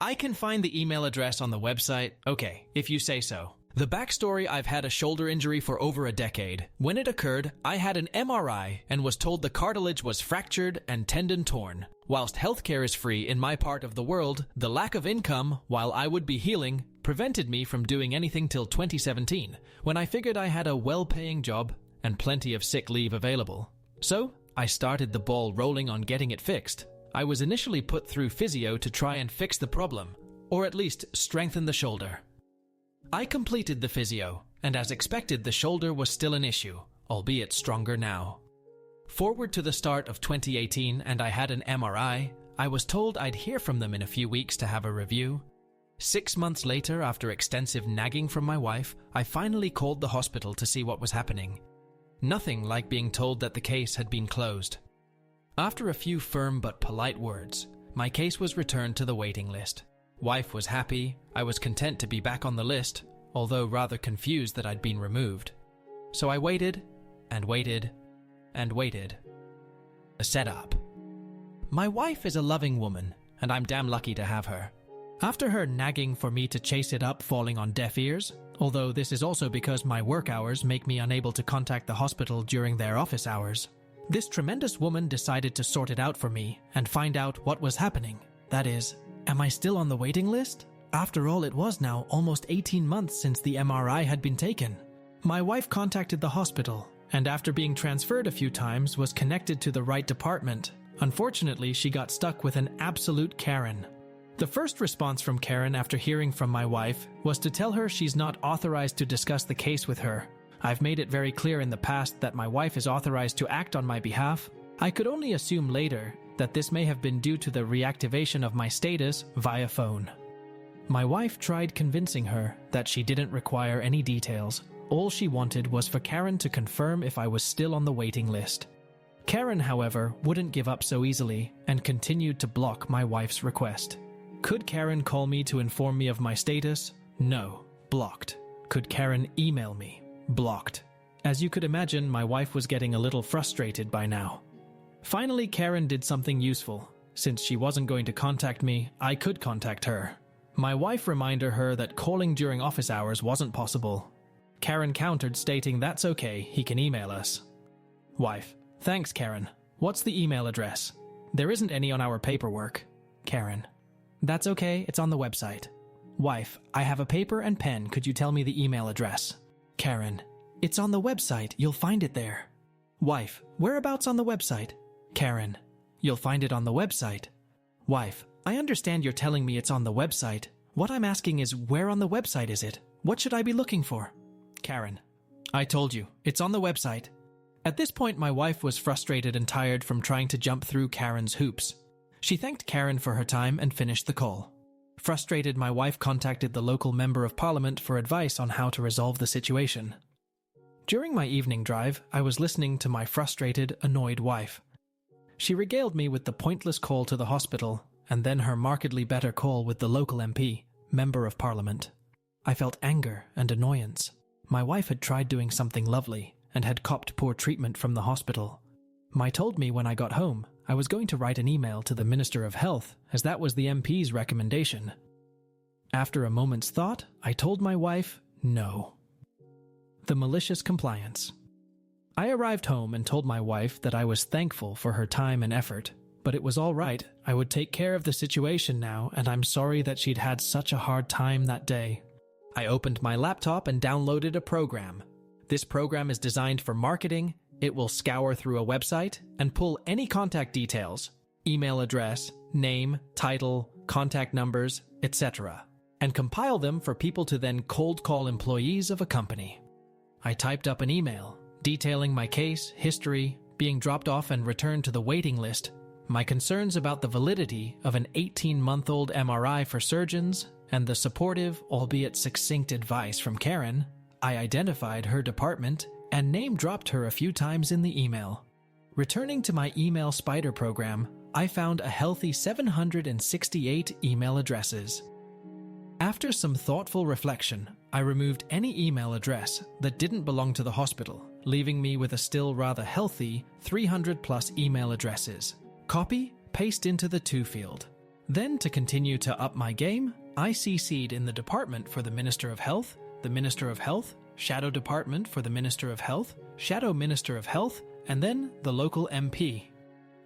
I can find the email address on the website. Okay, if you say so. The backstory: I've had a shoulder injury for over a decade. When it occurred, I had an MRI and was told the cartilage was fractured and tendon torn. Whilst healthcare is free in my part of the world, the lack of income, while I would be healing, prevented me from doing anything till 2017, when I figured I had a well-paying job and plenty of sick leave available. So, I started the ball rolling on getting it fixed. I was initially put through physio to try and fix the problem, or at least strengthen the shoulder. I completed the physio, and as expected, the shoulder was still an issue, albeit stronger now. Forward to the start of 2018, and I had an MRI. I was told I'd hear from them in a few weeks to have a review. 6 months later, after extensive nagging from my wife, I finally called the hospital to see what was happening. Nothing like being told that the case had been closed. After a few firm but polite words, my case was returned to the waiting list. Wife was happy. I was content to be back on the list, although rather confused that I'd been removed. So I waited, and waited, and waited. A setup. My wife is a loving woman, and I'm damn lucky to have her. After her nagging for me to chase it up falling on deaf ears, although this is also because my work hours make me unable to contact the hospital during their office hours, this tremendous woman decided to sort it out for me and find out what was happening. That is, am I still on the waiting list? After all, it was now almost 18 months since the MRI had been taken. My wife contacted the hospital, and after being transferred a few times, was connected to the right department. Unfortunately, she got stuck with an absolute Karen. The first response from Karen after hearing from my wife was to tell her she's not authorized to discuss the case with her. I've made it very clear in the past that my wife is authorized to act on my behalf. I could only assume later that this may have been due to the reactivation of my status via phone. My wife tried convincing her that she didn't require any details. All she wanted was for Karen to confirm if I was still on the waiting list. Karen, however, wouldn't give up so easily and continued to block my wife's request. Could Karen call me to inform me of my status? No. Blocked. Could Karen email me? Blocked. As you could imagine, my wife was getting a little frustrated by now. Finally, Karen did something useful. Since she wasn't going to contact me, I could contact her. My wife reminded her that calling during office hours wasn't possible. Karen countered, stating that's okay, he can email us. Wife: thanks, Karen. What's the email address? There isn't any on our paperwork. Karen: that's okay, it's on the website. Wife: I have a paper and pen, could you tell me the email address? Karen: it's on the website, you'll find it there. Wife: whereabouts on the website? Karen: you'll find it on the website. Wife: I understand you're telling me it's on the website. What I'm asking is, where on the website is it? What should I be looking for? Karen: I told you, it's on the website. At this point, my wife was frustrated and tired from trying to jump through Karen's hoops. She thanked Karen for her time and finished the call. Frustrated, my wife contacted the local member of parliament for advice on how to resolve the situation. During my evening drive, I was listening to my frustrated, annoyed wife. She regaled me with the pointless call to the hospital, and then her markedly better call with the local MP, member of parliament. I felt anger and annoyance. My wife had tried doing something lovely, and had copped poor treatment from the hospital. My told me when I got home, I was going to write an email to the Minister of Health, as that was the MP's recommendation. After a moment's thought, I told my wife, no. The malicious compliance. I arrived home and told my wife that I was thankful for her time and effort, but it was all right, I would take care of the situation now, and I'm sorry that she'd had such a hard time that day. I opened my laptop and downloaded a program. This program is designed for marketing. It will scour through a website and pull any contact details, email address, name, title, contact numbers, etc., and compile them for people to then cold call employees of a company. I typed up an email detailing my case, history, being dropped off and returned to the waiting list, my concerns about the validity of an 18-month-old MRI for surgeons, and the supportive, albeit succinct advice from Karen. I identified her department and name-dropped her a few times in the email. Returning to my email spider program, I found a healthy 768 email addresses. After some thoughtful reflection, I removed any email address that didn't belong to the hospital, leaving me with a still rather healthy 300-plus email addresses. Copy, paste into the to field. Then, to continue to up my game, I CC'd in the department for the Minister of Health, the Minister of Health, Shadow Department for the Minister of Health, Shadow Minister of Health, and then the local MP.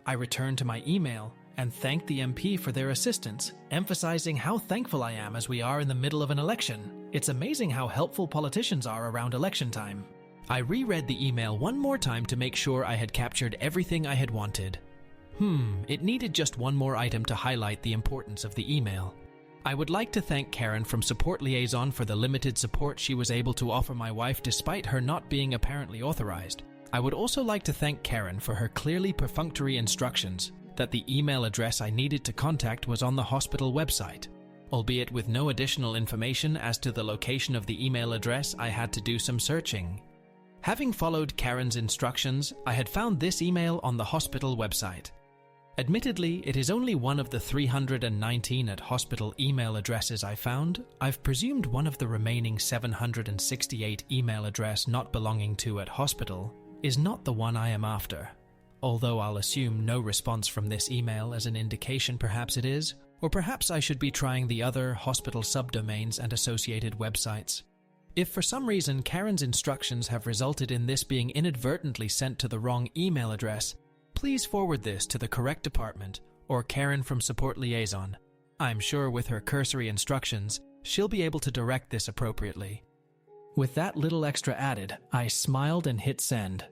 I returned to my email and thanked the MP for their assistance, emphasizing how thankful I am as we are in the middle of an election. It's amazing how helpful politicians are around election time. I reread the email one more time to make sure I had captured everything I had wanted. It needed just one more item to highlight the importance of the email. I would like to thank Karen from Support Liaison for the limited support she was able to offer my wife despite her not being apparently authorized. I would also like to thank Karen for her clearly perfunctory instructions that the email address I needed to contact was on the hospital website. Albeit with no additional information as to the location of the email address, I had to do some searching. Having followed Karen's instructions, I had found this email on the hospital website. Admittedly, it is only one of the 319 at hospital email addresses I found. I've presumed one of the remaining 768 email address not belonging to at hospital is not the one I am after. Although I'll assume no response from this email as an indication perhaps it is, or perhaps I should be trying the other hospital subdomains and associated websites. If for some reason Karen's instructions have resulted in this being inadvertently sent to the wrong email address, please forward this to the correct department or Karen from Support Liaison. I'm sure with her cursory instructions, she'll be able to direct this appropriately. With that little extra added, I smiled and hit send.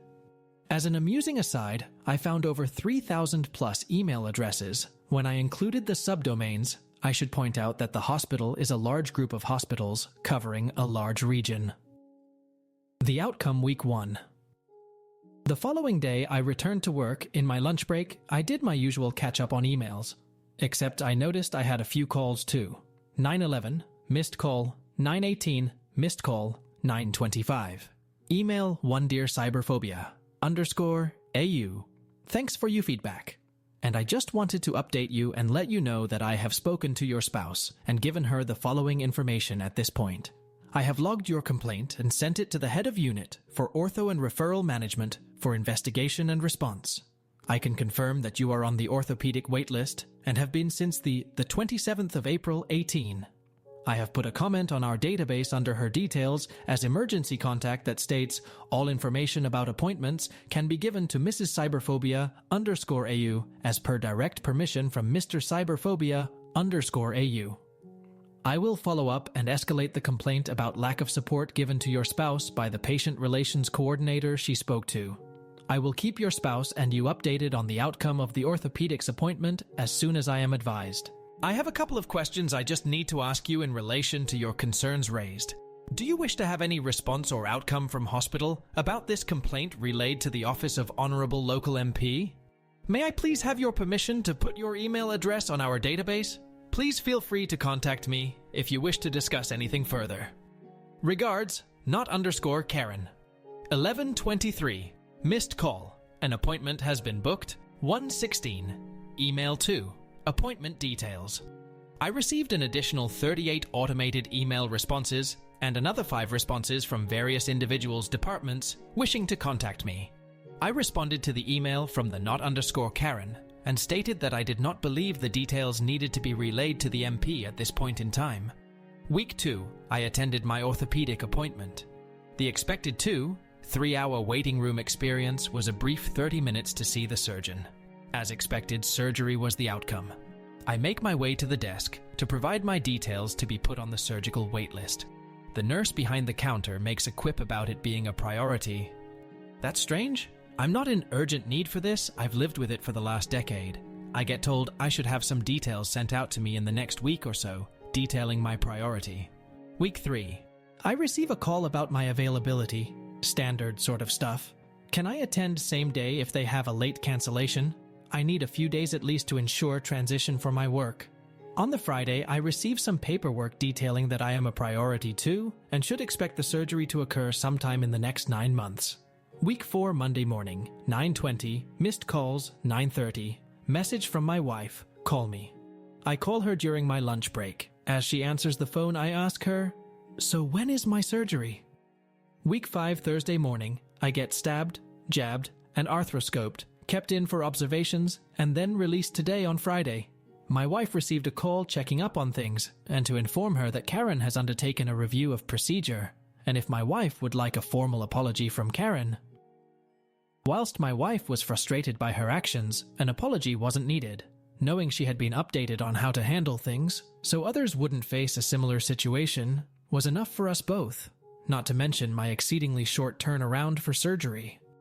As an amusing aside, I found over 3,000 plus email addresses. When I included the subdomains, I should point out that the hospital is a large group of hospitals covering a large region. The outcome week 1. The following day, I returned to work. In my lunch break, I did my usual catch-up on emails. Except I noticed I had a few calls too. 911, missed call, 918, missed call, 925. Email onedearcyberphobia_AU. Thanks for your feedback. And I just wanted to update you and let you know that I have spoken to your spouse and given her the following information at this point. I have logged your complaint and sent it to the head of unit for ortho and referral management for investigation and response. I can confirm that you are on the orthopedic waitlist and have been since the 27th of April 18. I have put a comment on our database under her details as emergency contact that states all information about appointments can be given to Mrs. Cyberphobia_AU as per direct permission from Mr. Cyberphobia_AU. I will follow up and escalate the complaint about lack of support given to your spouse by the patient relations coordinator she spoke to. I will keep your spouse and you updated on the outcome of the orthopedics appointment as soon as I am advised. I have a couple of questions I just need to ask you in relation to your concerns raised. Do you wish to have any response or outcome from hospital about this complaint relayed to the Office of Honorable Local MP? May I please have your permission to put your email address on our database? Please feel free to contact me if you wish to discuss anything further. Regards, not_Karen. 11:23. Missed call. An appointment has been booked. 1:16. Email 2. Appointment details. I received an additional 38 automated email responses and another 5 responses from various individuals' departments wishing to contact me. I responded to the email from the not_Karen and stated that I did not believe the details needed to be relayed to the MP at this point in time. Week 2, I attended my orthopedic appointment. The expected 3-hour waiting room experience was a brief 30 minutes to see the surgeon. As expected, surgery was the outcome. I make my way to the desk to provide my details to be put on the surgical waitlist. The nurse behind the counter makes a quip about it being a priority. That's strange. I'm not in urgent need for this. I've lived with it for the last decade. I get told I should have some details sent out to me in the next week or so, detailing my priority. Week 3. I receive a call about my availability. Standard sort of stuff. Can I attend same day if they have a late cancellation? I need a few days at least to ensure transition for my work. On the Friday, I receive some paperwork detailing that I am a priority too and should expect the surgery to occur sometime in the next 9 months. Week 4, Monday morning, 9:20, missed calls, 9:30. Message from my wife, call me. I call her during my lunch break. As she answers the phone, I ask her, so when is my surgery? Week 5, Thursday morning, I get stabbed, jabbed, and arthroscoped, kept in for observations, and then released today on Friday. My wife received a call checking up on things and to inform her that Karen has undertaken a review of procedure, and if my wife would like a formal apology from Karen. Whilst my wife was frustrated by her actions, an apology wasn't needed, knowing she had been updated on how to handle things, so others wouldn't face a similar situation, was enough for us both, not to mention my exceedingly short turnaround for surgery.